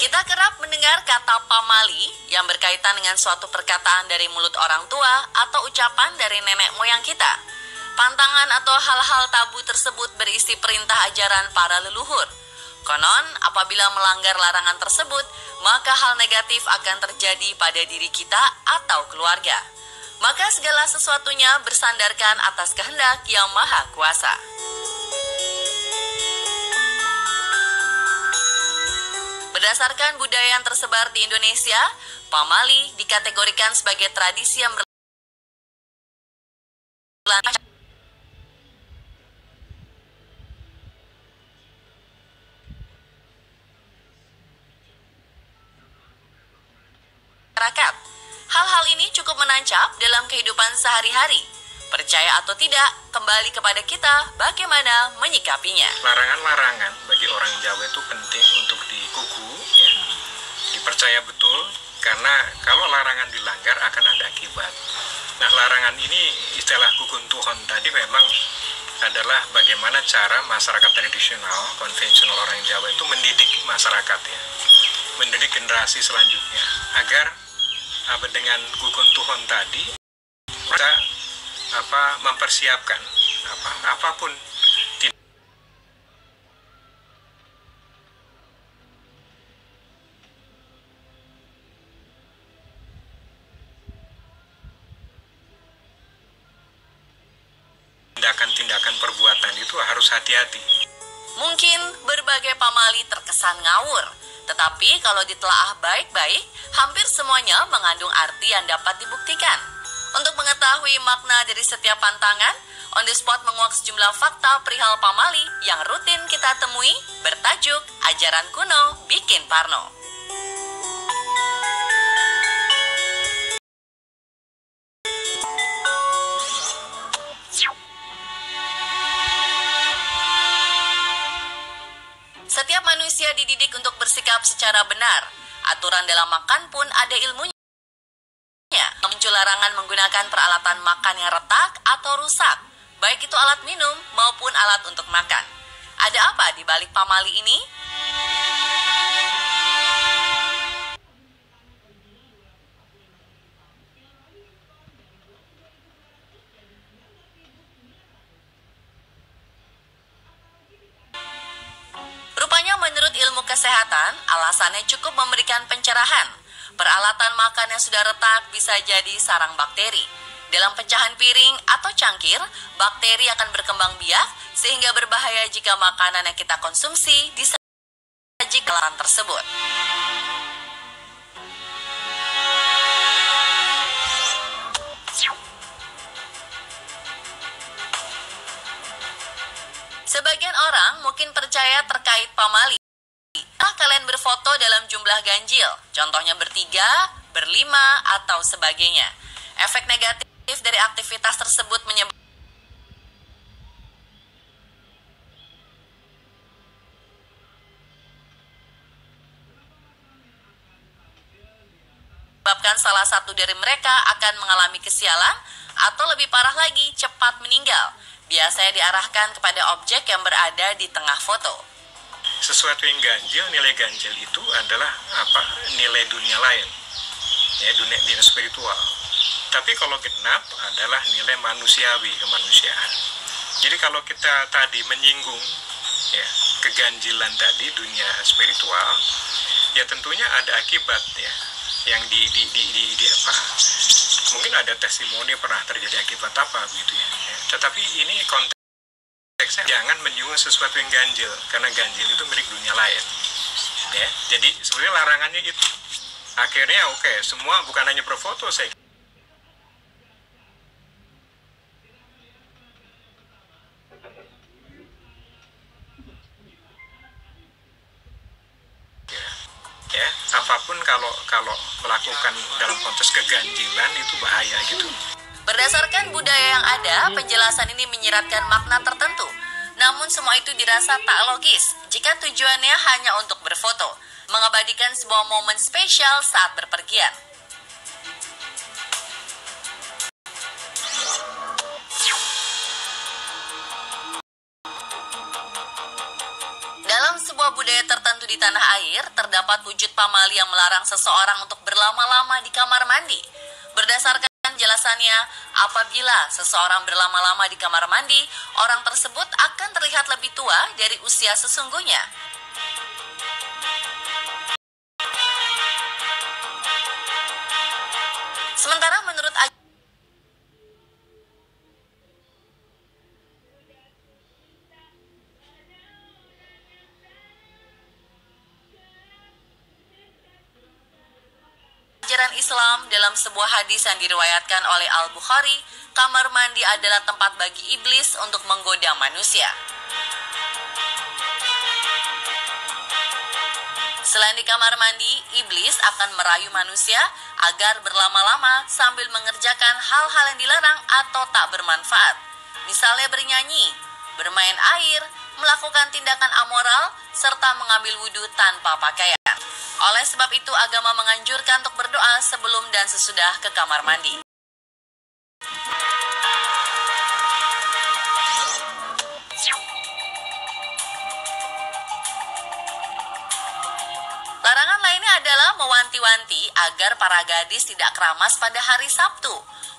Kita kerap mendengar kata pamali yang berkaitan dengan suatu perkataan dari mulut orang tua atau ucapan dari nenek moyang kita. Pantangan atau hal-hal tabu tersebut berisi perintah ajaran para leluhur. Konon, apabila melanggar larangan tersebut, maka hal negatif akan terjadi pada diri kita atau keluarga. Maka segala sesuatunya bersandarkan atas kehendak yang maha kuasa. Berdasarkan budaya yang tersebar di Indonesia, pamali dikategorikan sebagai tradisi yang berlanjut masyarakat. Hal-hal ini cukup menancap dalam kehidupan sehari-hari. Percaya atau tidak, kembali kepada kita bagaimana menyikapinya. Larangan-larangan bagi orang Jawa itu penting untuk dikuku, ya. Dipercaya betul, karena kalau larangan dilanggar akan ada akibat. Nah, larangan ini, istilah kukuntuhon tadi memang adalah bagaimana cara masyarakat tradisional, konvensional orang Jawa itu mendidik masyarakat, ya. Mendidik generasi selanjutnya, agar dengan kukuntuhon tadi kita mempersiapkan apapun tindakan-tindakan perbuatan itu harus hati-hati. Mungkin berbagai pamali terkesan ngawur, tetapi kalau ditelaah baik-baik, hampir semuanya mengandung arti yang dapat dibuktikan. Untuk mengetahui makna dari setiap pantangan, On The Spot menguak sejumlah fakta perihal pamali yang rutin kita temui bertajuk Ajaran Kuno Bikin Parno. Setiap manusia dididik untuk bersikap secara benar. Aturan dalam makan pun ada ilmunya. Muncul larangan menggunakan peralatan makan yang retak atau rusak, baik itu alat minum maupun alat untuk makan. Ada apa di balik pamali ini? Rupanya menurut ilmu kesehatan, alasannya cukup memberikan pencerahan. Peralatan makan yang sudah retak bisa jadi sarang bakteri. Dalam pecahan piring atau cangkir, bakteri akan berkembang biak sehingga berbahaya jika makanan yang kita konsumsi disaji ke lahan tersebut. Sebagian orang mungkin percaya terkait pamali. Kalian berfoto dalam jumlah ganjil, contohnya bertiga, berlima, atau sebagainya. Efek negatif dari aktivitas tersebut menyebabkan salah satu dari mereka akan mengalami kesialan atau lebih parah lagi, cepat meninggal. Biasanya diarahkan kepada objek yang berada di tengah foto. Sesuatu yang ganjil, nilai ganjil itu adalah nilai dunia lain, ya, dunia spiritual. Tapi kalau genap adalah nilai manusiawi, kemanusiaan. Jadi kalau kita tadi menyinggung, ya, keganjilan tadi dunia spiritual, ya tentunya ada akibat, ya, yang mungkin ada testimoni pernah terjadi akibat apa gitu, ya. Tetapi ini konteksnya jangan menyinggung sesuatu yang ganjil, karena ganjil itu milik dunia lain, ya. Jadi sebenarnya larangannya itu akhirnya semua bukan hanya berfoto, saya ya, apapun kalau melakukan dalam konteks keganjilan itu bahaya gitu. Berdasarkan budaya yang ada, penjelasan ini menyiratkan makna tertentu. Namun semua itu dirasa tak logis jika tujuannya hanya untuk berfoto, mengabadikan sebuah momen spesial saat berpergian. Dalam sebuah beberapa budaya tertentu di tanah air, terdapat wujud pamali yang melarang seseorang untuk berlama-lama di kamar mandi. Berdasarkan jelasannya, apabila seseorang berlama-lama di kamar mandi, orang tersebut akan terlihat lebih tua dari usia sesungguhnya. Sementara menurut ajaran Islam, dalam sebuah hadis yang diriwayatkan oleh Al-Bukhari, kamar mandi adalah tempat bagi iblis untuk menggoda manusia. Selain di kamar mandi, iblis akan merayu manusia agar berlama-lama sambil mengerjakan hal-hal yang dilarang atau tak bermanfaat. Misalnya bernyanyi, bermain air, melakukan tindakan amoral, serta mengambil wudhu tanpa pakaian. Oleh sebab itu, agama menganjurkan untuk berdoa sebelum dan sesudah ke kamar mandi. Larangan lainnya adalah mewanti-wanti agar para gadis tidak keramas pada hari Sabtu.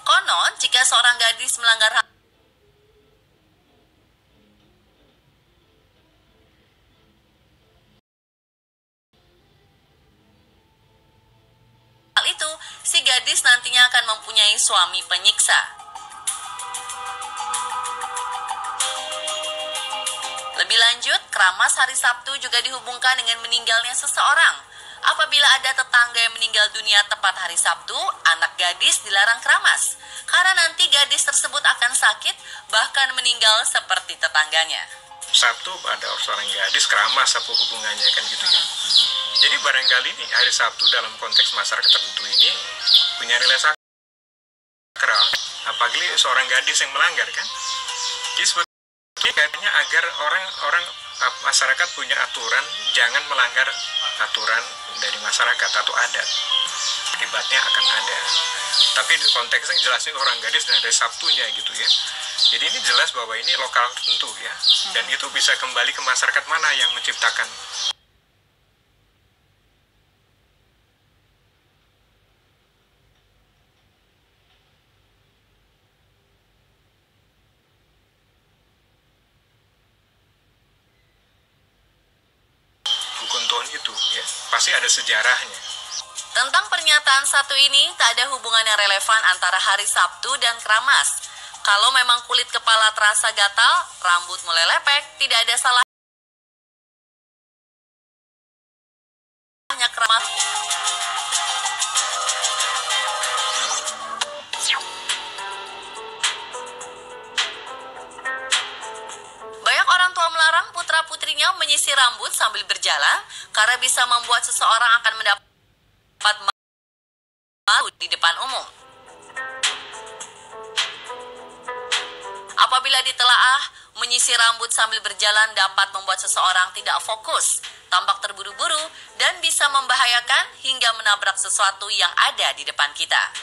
Konon, jika seorang gadis melanggar hal itu, si gadis nantinya akan mempunyai suami penyiksa. Lebih lanjut, keramas hari Sabtu juga dihubungkan dengan meninggalnya seseorang. Apabila ada tetangga yang meninggal dunia tepat hari Sabtu, anak gadis dilarang keramas, karena nanti gadis tersebut akan sakit, bahkan meninggal seperti tetangganya. Sabtu ada seorang gadis keramas, apa hubungannya kan gitu ya. Jadi barangkali nih hari Sabtu dalam konteks masyarakat tertentu ini punya nilai sakral, apalagi seorang gadis yang melanggar kan. Jadi sebetulnya katanya agar orang masyarakat punya aturan, jangan melanggar aturan dari masyarakat atau adat. Akibatnya akan ada. Tapi konteksnya jelasnya orang gadis dan dari Sabtunya gitu ya. Jadi ini jelas bahwa ini lokal tertentu ya. Dan itu bisa kembali ke masyarakat mana yang menciptakan. Itu ya, pasti ada sejarahnya. Tentang pernyataan satu ini, tak ada hubungan yang relevan antara hari Sabtu dan keramas. Kalau memang kulit kepala terasa gatal, rambut mulai lepek, tidak ada salahnya keramas. Banyak orang tua melarang putra-putrinya menyisir rambut sambil berjalan karena bisa membuat seseorang akan mendapat malu di depan umum. Apabila ditelaah, menyisir rambut sambil berjalan dapat membuat seseorang tidak fokus, tampak terburu-buru, dan bisa membahayakan hingga menabrak sesuatu yang ada di depan kita.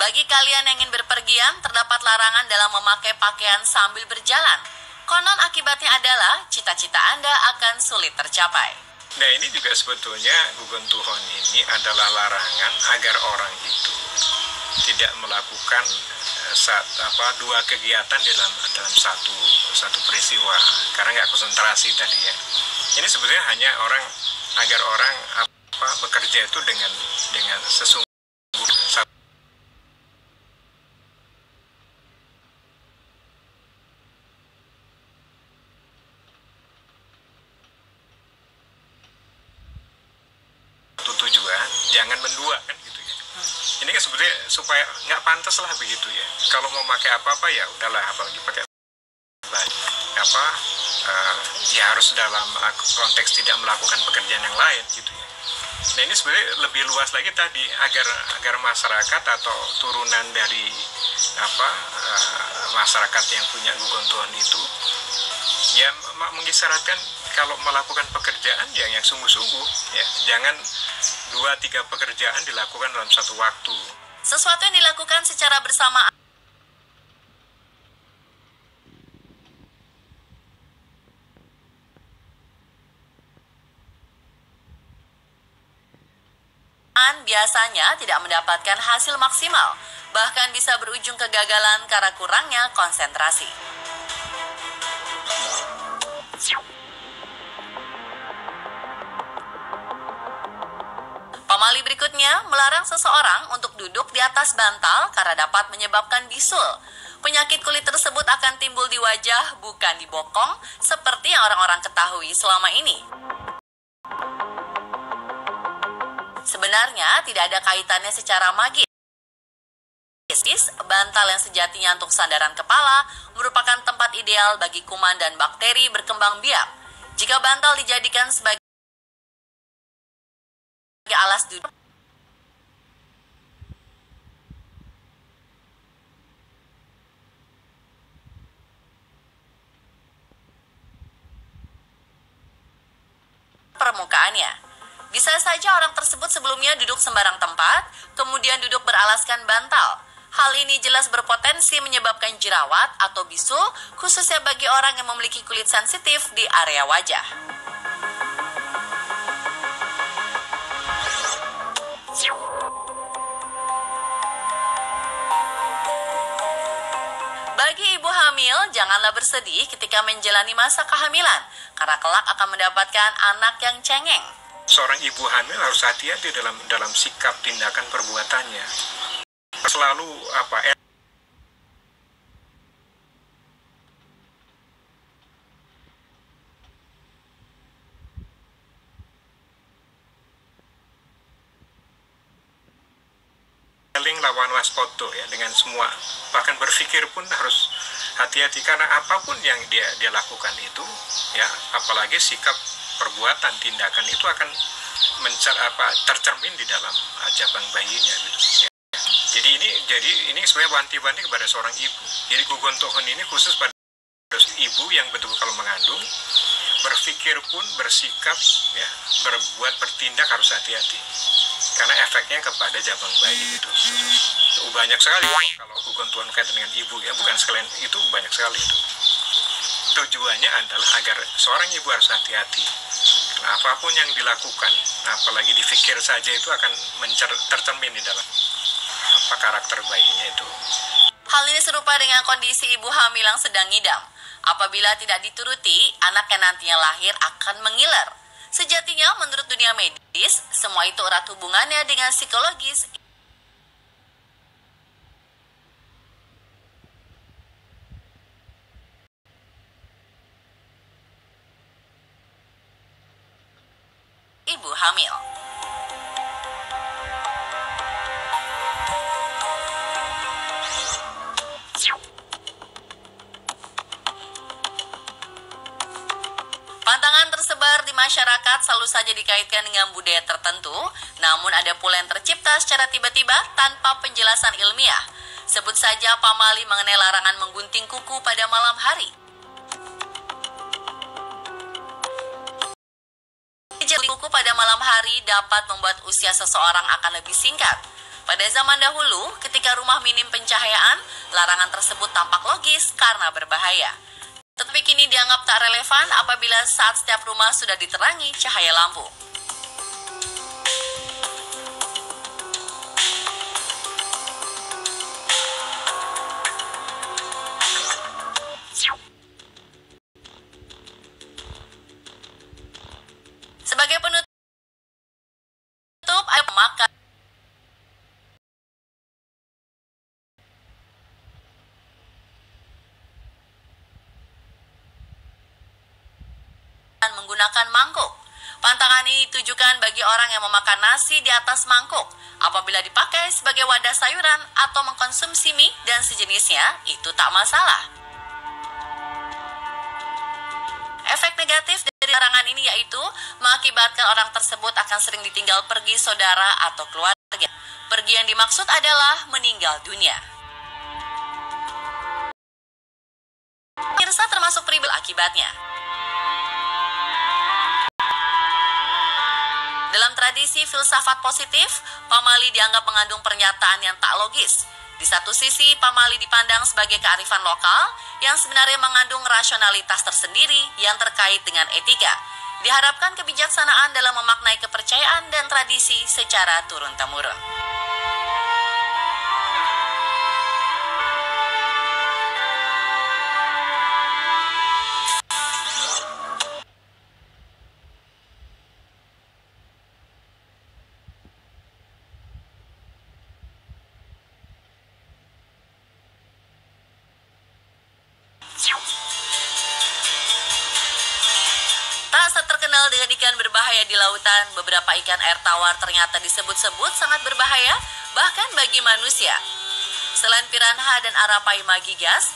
Bagi kalian yang ingin berpergian, terdapat larangan dalam memakai pakaian sambil berjalan. Konon akibatnya adalah cita-cita Anda akan sulit tercapai. Nah ini juga sebetulnya gugon Tuhon ini adalah larangan agar orang itu tidak melakukan dua kegiatan dalam satu peristiwa, karena nggak konsentrasi tadi ya. Ini sebetulnya hanya agar orang bekerja itu dengan sesungguhnya. Tujuan, jangan mendua kan gitu ya. Ini kan sebetulnya supaya nggak pantas lah begitu ya. Kalau mau pakai apa-apa ya udahlah, apalagi pakai baju ya harus dalam konteks tidak melakukan pekerjaan yang lain gitu ya. Nah ini sebenarnya lebih luas lagi tadi agar masyarakat atau turunan dari masyarakat yang punya gugontuan itu ya mengisyaratkan kalau melakukan pekerjaan yang sungguh-sungguh ya, jangan 2-3 pekerjaan dilakukan dalam satu waktu. Sesuatu yang dilakukan secara bersamaan biasanya tidak mendapatkan hasil maksimal, bahkan bisa berujung kegagalan karena kurangnya konsentrasi. Pamali berikutnya melarang seseorang untuk duduk di atas bantal karena dapat menyebabkan bisul. Penyakit kulit tersebut akan timbul di wajah, bukan di bokong, seperti yang orang-orang ketahui selama ini. Sebenarnya tidak ada kaitannya secara magis. Bantal yang sejatinya untuk sandaran kepala merupakan tempat ideal bagi kuman dan bakteri berkembang biak. Jika bantal dijadikan sebagai alas duduk, permukaannya. Bisa saja orang tersebut sebelumnya duduk sembarang tempat, kemudian duduk beralaskan bantal. Hal ini jelas berpotensi menyebabkan jerawat atau bisul, khususnya bagi orang yang memiliki kulit sensitif di area wajah. Bagi ibu hamil, janganlah bersedih ketika menjalani masa kehamilan, karena kelak akan mendapatkan anak yang cengeng. Seorang ibu hamil harus hati-hati dalam sikap tindakan perbuatannya. Selalu eling lawan waspada ya dengan semua, bahkan berpikir pun harus hati-hati karena apapun yang dia lakukan itu ya, apalagi sikap perbuatan tindakan itu akan tercermin di dalam jabang bayinya gitu ya. Jadi ini sebenarnya wanti-wanti kepada seorang ibu. Jadi gugontohon ini khusus pada ibu yang betul-betul kalau mengandung, berpikir pun bersikap ya, bertindak harus hati-hati karena efeknya kepada jabang bayi gitu. Banyak sekali kalau gugontohon kaitan dengan ibu ya, bukan sekalian itu, banyak sekali itu. Tujuannya adalah agar seorang ibu harus hati-hati. Apapun yang dilakukan, apalagi dipikir saja itu akan tercermin di dalam karakter bayinya itu. Hal ini serupa dengan kondisi ibu hamil yang sedang ngidam. Apabila tidak dituruti, anak yang nantinya lahir akan mengiler. Sejatinya, menurut dunia medis, semua itu erat hubungannya dengan psikologis. Ibu hamil. Pantangan tersebar di masyarakat selalu saja dikaitkan dengan budaya tertentu, namun ada pula yang tercipta secara tiba-tiba tanpa penjelasan ilmiah. Sebut saja pamali mengenai larangan menggunting kuku pada malam hari. Kuku pada malam hari dapat membuat usia seseorang akan lebih singkat. Pada zaman dahulu, ketika rumah minim pencahayaan, larangan tersebut tampak logis karena berbahaya. Tetapi kini dianggap tak relevan apabila saat setiap rumah sudah diterangi cahaya lampu. Sebagai penutup, ayo makan. Menggunakan mangkuk. Pantangan ini ditujukan bagi orang yang memakan nasi di atas mangkuk. Apabila dipakai sebagai wadah sayuran atau mengkonsumsi mie dan sejenisnya, itu tak masalah. Efek negatif dari larangan ini yaitu mengakibatkan orang tersebut akan sering ditinggal pergi saudara atau keluarga. Pergi yang dimaksud adalah meninggal dunia. pribadi akibatnya. Dalam tradisi filsafat positif, pamali dianggap mengandung pernyataan yang tak logis. Di satu sisi, pamali dipandang sebagai kearifan lokal yang sebenarnya mengandung rasionalitas tersendiri yang terkait dengan etika. Diharapkan kebijaksanaan dalam memaknai kepercayaan dan tradisi secara turun-temurun. Tak terkenal dengan ikan berbahaya di lautan, beberapa ikan air tawar ternyata disebut-sebut sangat berbahaya, bahkan bagi manusia. Selain piranha dan arapaima gigas,